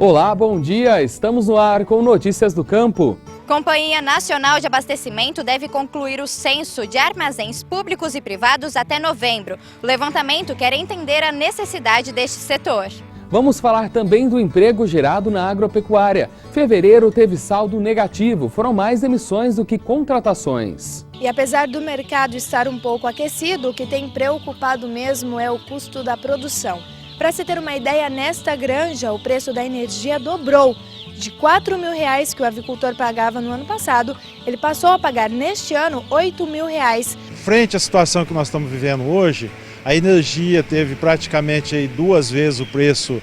Olá, bom dia! Estamos no ar com Notícias do Campo. Companhia Nacional de Abastecimento deve concluir o censo de armazéns públicos e privados até novembro. O levantamento quer entender a necessidade deste setor. Vamos falar também do emprego gerado na agropecuária. Fevereiro teve saldo negativo, foram mais demissões do que contratações. E apesar do mercado estar um pouco aquecido, o que tem preocupado mesmo é o custo da produção. Para se ter uma ideia, nesta granja o preço da energia dobrou. De R$ 4.000 que o avicultor pagava no ano passado, ele passou a pagar neste ano R$ 8.000. Frente à situação que nós estamos vivendo hoje, a energia teve praticamente aí 2 vezes o preço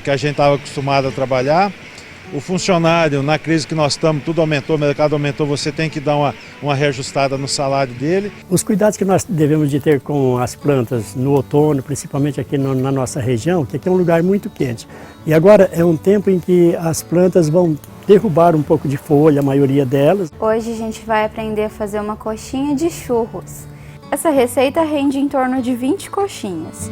que a gente estava acostumado a trabalhar. O funcionário, na crise que nós estamos, tudo aumentou, o mercado aumentou, você tem que dar uma reajustada no salário dele. Os cuidados que nós devemos de ter com as plantas no outono, principalmente aqui na nossa região, que aqui é um lugar muito quente. E agora é um tempo em que as plantas vão derrubar um pouco de folha, a maioria delas. Hoje a gente vai aprender a fazer uma coxinha de churros. Essa receita rende em torno de 20 coxinhas.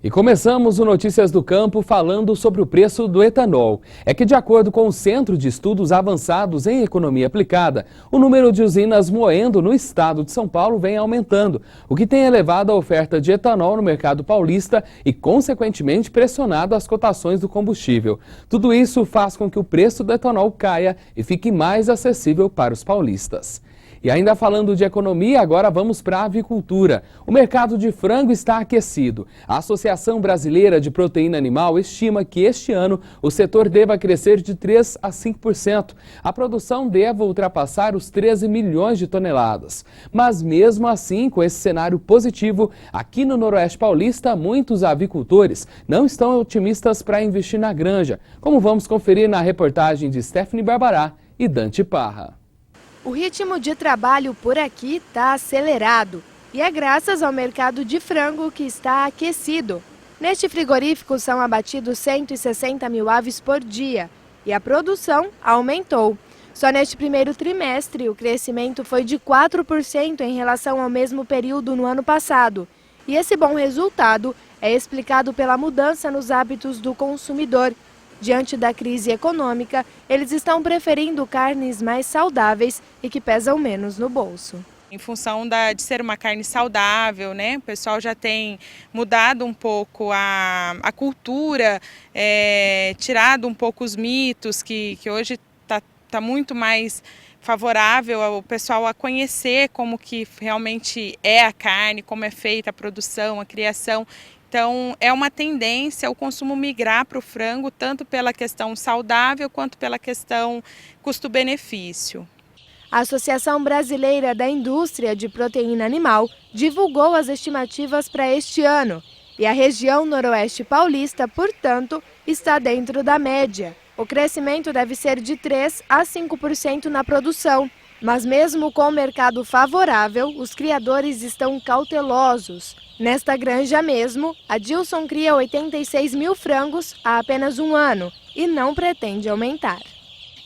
E começamos o Notícias do Campo falando sobre o preço do etanol. É que, de acordo com o Centro de Estudos Avançados em Economia Aplicada, o número de usinas moendo no estado de São Paulo vem aumentando, o que tem elevado a oferta de etanol no mercado paulista e, consequentemente, pressionado as cotações do combustível. Tudo isso faz com que o preço do etanol caia e fique mais acessível para os paulistas. E ainda falando de economia, agora vamos para a avicultura. O mercado de frango está aquecido. A Associação Brasileira de Proteína Animal estima que este ano o setor deva crescer de 3% a 5%. A produção deva ultrapassar os 13 milhões de toneladas. Mas mesmo assim, com esse cenário positivo, aqui no Noroeste Paulista, muitos avicultores não estão otimistas para investir na granja, como vamos conferir na reportagem de Stephanie Barbará e Dante Parra. O ritmo de trabalho por aqui está acelerado e é graças ao mercado de frango que está aquecido. Neste frigorífico são abatidos 160 mil aves por dia e a produção aumentou. Só neste primeiro trimestre o crescimento foi de 4% em relação ao mesmo período no ano passado. E esse bom resultado é explicado pela mudança nos hábitos do consumidor. Diante da crise econômica, eles estão preferindo carnes mais saudáveis e que pesam menos no bolso. Em função de ser uma carne saudável, né? O pessoal já tem mudado um pouco a cultura, tirado um pouco os mitos, que hoje tá muito mais favorável ao pessoal a conhecer como que realmente é a carne, como é feita a produção, a criação. Então, é uma tendência o consumo migrar para o frango, tanto pela questão saudável quanto pela questão custo-benefício. A Associação Brasileira da Indústria de Proteína Animal divulgou as estimativas para este ano. E a região noroeste paulista, portanto, está dentro da média. O crescimento deve ser de 3% a 5% na produção. Mas mesmo com o mercado favorável, os criadores estão cautelosos. Nesta granja mesmo, a Dilson cria 86 mil frangos há apenas um ano e não pretende aumentar.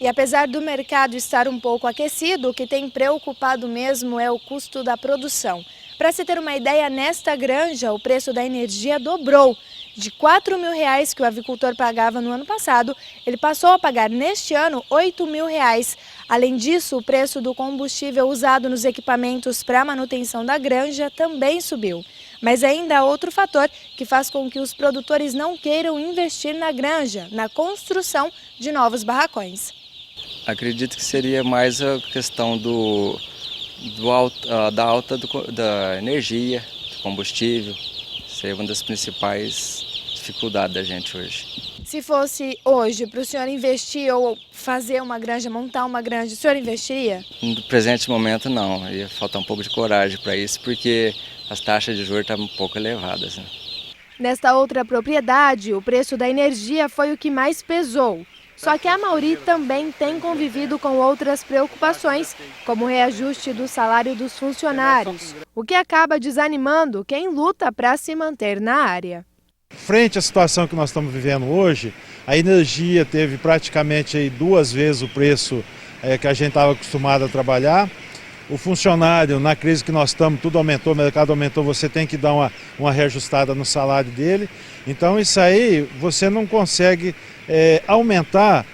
E apesar do mercado estar um pouco aquecido, o que tem preocupado mesmo é o custo da produção. Para se ter uma ideia, nesta granja o preço da energia dobrou. De R$ 4.000 que o avicultor pagava no ano passado, ele passou a pagar neste ano R$ 8.000. Além disso, o preço do combustível usado nos equipamentos para a manutenção da granja também subiu. Mas ainda há outro fator que faz com que os produtores não queiram investir na granja, na construção de novos barracões. Acredito que seria mais a questão da alta da energia, do combustível. Seria uma das principais dificuldades da gente hoje. Se fosse hoje para o senhor investir ou fazer uma granja, montar uma granja, o senhor investiria? No presente momento não, ia faltar um pouco de coragem para isso, porque as taxas de juros estão um pouco elevadas, né? Nesta outra propriedade, o preço da energia foi o que mais pesou. Só que a Mauri também tem convivido com outras preocupações, como o reajuste do salário dos funcionários, o que acaba desanimando quem luta para se manter na área. Frente à situação que nós estamos vivendo hoje, a energia teve praticamente aí 2 vezes o preço que a gente estava acostumado a trabalhar. O funcionário, na crise que nós estamos, tudo aumentou, o mercado aumentou, você tem que dar uma reajustada no salário dele. Então isso aí, você não consegue aumentar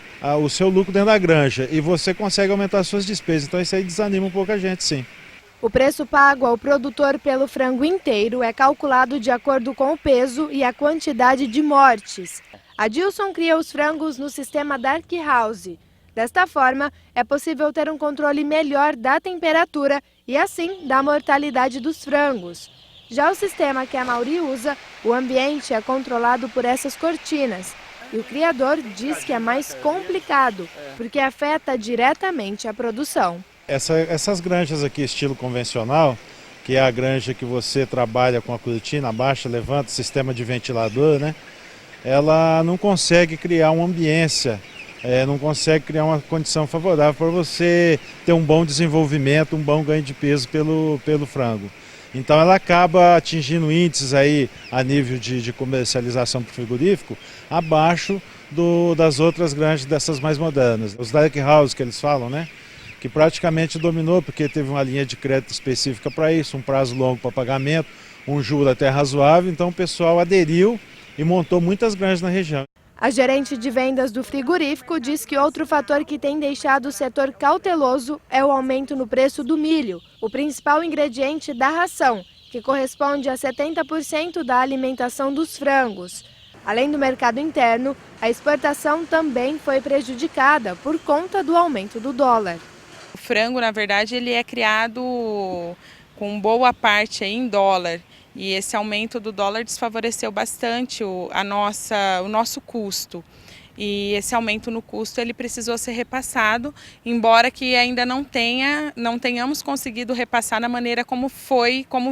o seu lucro dentro da granja e você consegue aumentar as suas despesas. Então isso aí desanima um pouco a gente, sim. O preço pago ao produtor pelo frango inteiro é calculado de acordo com o peso e a quantidade de mortes. Adilson cria os frangos no sistema Dark House. Desta forma, é possível ter um controle melhor da temperatura e, assim, da mortalidade dos frangos. Já o sistema que a Mauri usa, o ambiente é controlado por essas cortinas. E o criador diz que é mais complicado, porque afeta diretamente a produção. Essas granjas aqui, estilo convencional, que é a granja que você trabalha com a cortina, abaixa, levanta, sistema de ventilador, né? Ela não consegue criar uma ambiência, não consegue criar uma condição favorável para você ter um bom desenvolvimento, um bom ganho de peso pelo frango. Então ela acaba atingindo índices aí a nível de comercialização para o frigorífico abaixo das outras granjas dessas mais modernas. Os Dark House que eles falam, né? Que praticamente dominou porque teve uma linha de crédito específica para isso, um prazo longo para pagamento, um juro até razoável, então o pessoal aderiu e montou muitas granjas na região. A gerente de vendas do frigorífico diz que outro fator que tem deixado o setor cauteloso é o aumento no preço do milho, o principal ingrediente da ração, que corresponde a 70% da alimentação dos frangos. Além do mercado interno, a exportação também foi prejudicada por conta do aumento do dólar. O frango, na verdade, ele é criado com boa parte aí em dólar. E esse aumento do dólar desfavoreceu bastante o nosso custo. E esse aumento no custo ele precisou ser repassado, embora que ainda não tenhamos conseguido repassar da maneira como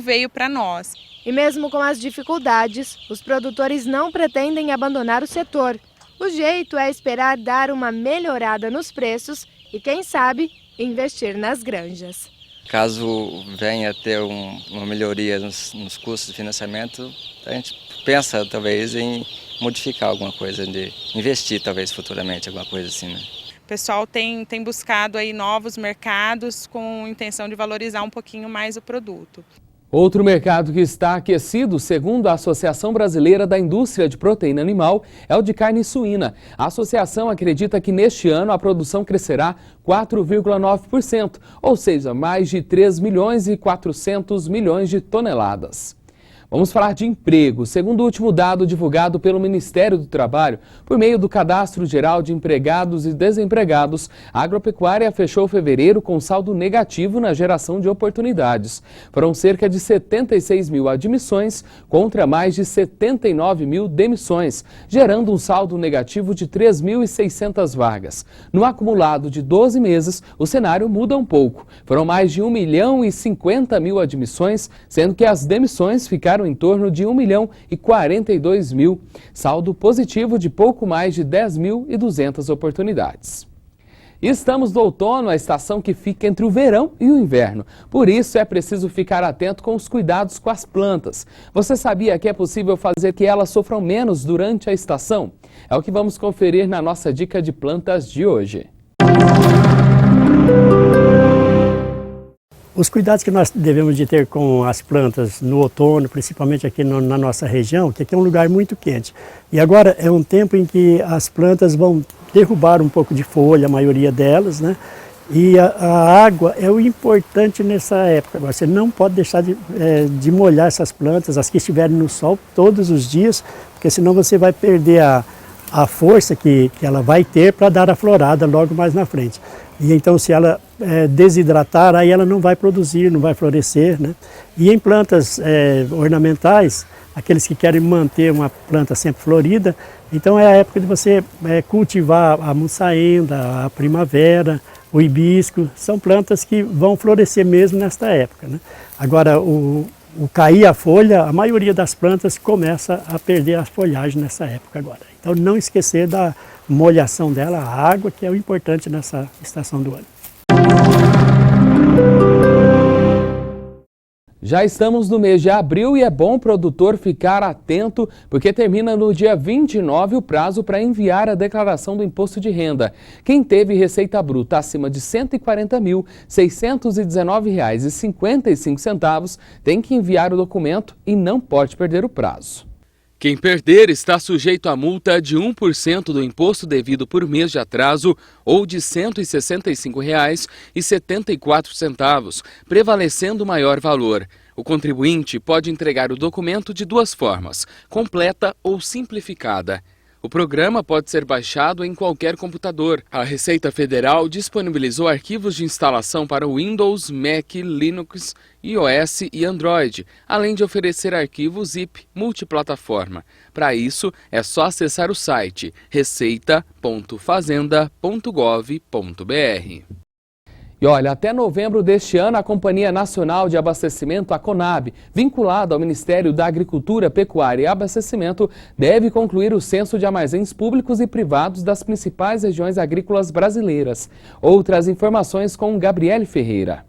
veio para nós. E mesmo com as dificuldades, os produtores não pretendem abandonar o setor. O jeito é esperar dar uma melhorada nos preços e, quem sabe, investir nas granjas. Caso venha a ter uma melhoria nos custos de financiamento, a gente pensa talvez em modificar alguma coisa, de investir talvez futuramente, alguma coisa assim, né? O pessoal tem buscado aí novos mercados com intenção de valorizar um pouquinho mais o produto. Outro mercado que está aquecido, segundo a Associação Brasileira da Indústria de Proteína Animal, é o de carne suína. A associação acredita que neste ano a produção crescerá 4,9%, ou seja, mais de 3 milhões e 400 milhões de toneladas. Vamos falar de emprego. Segundo o último dado divulgado pelo Ministério do Trabalho, por meio do Cadastro Geral de Empregados e Desempregados, a agropecuária fechou fevereiro com saldo negativo na geração de oportunidades. Foram cerca de 76 mil admissões contra mais de 79 mil demissões, gerando um saldo negativo de 3.600 vagas. No acumulado de 12 meses, o cenário muda um pouco. Foram mais de 1.050.000 admissões, sendo que as demissões ficaram em torno de 1.042.000, saldo positivo de pouco mais de 10.200 oportunidades. E estamos no outono, a estação que fica entre o verão e o inverno. Por isso é preciso ficar atento com os cuidados com as plantas. Você sabia que é possível fazer que elas sofram menos durante a estação? É o que vamos conferir na nossa dica de plantas de hoje. Os cuidados que nós devemos de ter com as plantas no outono, principalmente aqui na nossa região, que aqui é um lugar muito quente. E agora é um tempo em que as plantas vão derrubar um pouco de folha, a maioria delas, né? E a água é o importante nessa época. Agora, você não pode deixar de molhar essas plantas, as que estiverem no sol, todos os dias, porque senão você vai perder a força que ela vai ter para dar a florada logo mais na frente. E então, se ela desidratar, aí ela não vai produzir, não vai florescer, né? E em plantas ornamentais, aqueles que querem manter uma planta sempre florida, então é a época de você cultivar a mussaenda, a primavera, o hibisco, são plantas que vão florescer mesmo nesta época, né? Agora, o cair a folha, a maioria das plantas começa a perder a folhagem nessa época agora. Então não esquecer da molhação dela, a água, que é o importante nessa estação do ano. Já estamos no mês de abril e é bom o produtor ficar atento, porque termina no dia 29 o prazo para enviar a declaração do imposto de renda. Quem teve receita bruta acima de R$ 140.619,55 tem que enviar o documento e não pode perder o prazo. Quem perder está sujeito a multa de 1% do imposto devido por mês de atraso ou de R$ 165,74, prevalecendo o maior valor. O contribuinte pode entregar o documento de duas formas, completa ou simplificada. O programa pode ser baixado em qualquer computador. A Receita Federal disponibilizou arquivos de instalação para Windows, Mac, Linux, iOS e Android, além de oferecer arquivos zip multiplataforma. Para isso, é só acessar o site receita.fazenda.gov.br. E olha, até novembro deste ano, a Companhia Nacional de Abastecimento, a CONAB, vinculada ao Ministério da Agricultura, Pecuária e Abastecimento, deve concluir o censo de armazéns públicos e privados das principais regiões agrícolas brasileiras. Outras informações com Gabriele Ferreira.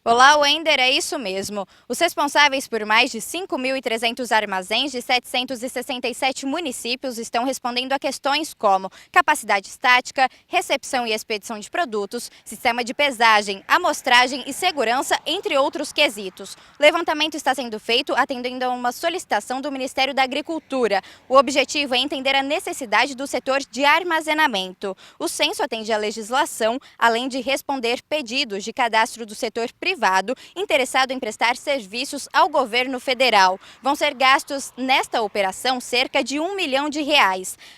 Olá, Wender, é isso mesmo. Os responsáveis por mais de 5.300 armazéns de 767 municípios estão respondendo a questões como capacidade estática, recepção e expedição de produtos, sistema de pesagem, amostragem e segurança, entre outros quesitos. O levantamento está sendo feito atendendo a uma solicitação do Ministério da Agricultura. O objetivo é entender a necessidade do setor de armazenamento. O censo atende à legislação, além de responder pedidos de cadastro do setor privado interessado em prestar serviços ao governo federal. Vão ser gastos nesta operação cerca de R$1 milhão.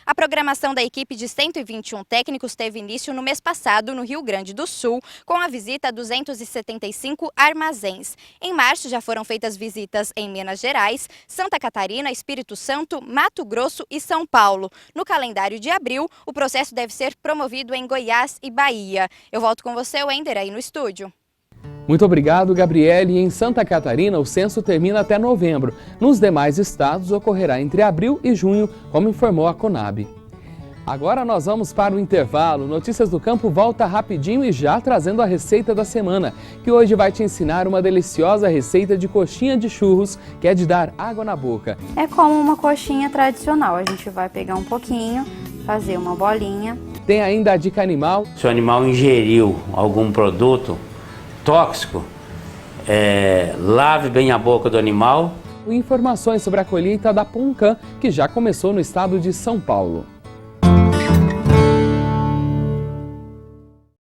A programação da equipe de 121 técnicos teve início no mês passado no Rio Grande do Sul, com a visita a 275 armazéns. Em março já foram feitas visitas em Minas Gerais, Santa Catarina, Espírito Santo, Mato Grosso e São Paulo. No calendário de abril, o processo deve ser promovido em Goiás e Bahia. Eu volto com você, Wender, aí no estúdio. Muito obrigado, Gabriele. Em Santa Catarina, o censo termina até novembro. Nos demais estados, ocorrerá entre abril e junho, como informou a CONAB. Agora nós vamos para o intervalo. Notícias do Campo volta rapidinho e já trazendo a receita da semana, que hoje vai te ensinar uma deliciosa receita de coxinha de churros, que é de dar água na boca. É como uma coxinha tradicional. A gente vai pegar um pouquinho, fazer uma bolinha. Tem ainda a dica animal. Se o animal ingeriu algum produto tóxico, lave bem a boca do animal. Informações sobre a colheita da Poncã, que já começou no estado de São Paulo.